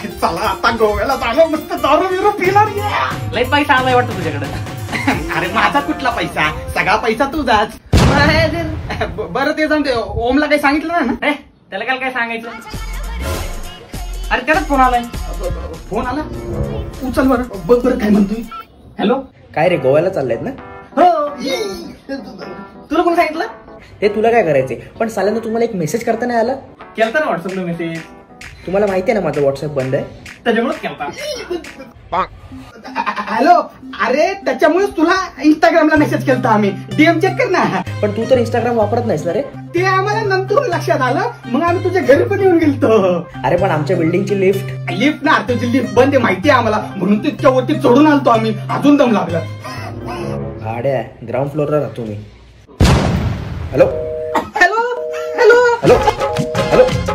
चला आता गोव्याला जाणं, मस्त दारू बिरू पिणार. लई पैसा आलाय वाटतं तुझ्याकडे. अरे माझा कुठला पैसा, सगळा पैसा तुझाच. बरं ते जाऊन, ओमला काही सांगितलं ना? त्याला काल काय सांगायचं. अरे त्यालाच फोन आलाय. फोन आला, उचल बरं. बरं काय म्हणतोय. हॅलो, काय रे, गोव्याला चाललायत ना? हो. तुला कोण सांगितलं? हे तुला काय करायचंय, पण साल्यांदा तुम्हाला एक मेसेज करता नाही आला? केलता ना व्हॉट्सअपला मेसेज. तुम्हाला माहिती आहे ना माझं व्हॉट्सअप बंद आहे. त्याच्यामुळेच केलता. हॅलो, अरे त्याच्यामुळेच तुला इंस्टाग्रामला मेसेज केलता आम्ही. डीएम चेक कर ना. पण तू तर इंस्टाग्राम वापरत नाहीस ना रे? ते आम्हाला नंतर लक्षात आलं, मग आम्ही तुझ्या घरी पण येऊन गेलतो. अरे पण आमच्या बिल्डिंगची लिफ्ट ना, तुझी लिफ्ट बंद आहे माहिती आहे आम्हाला, म्हणून तितक्या वरती चढून आलतो आम्ही. अजून दम लागला. भाड्या ग्राउंड फ्लोअरला राहतो मी. Hello hello hello hello hello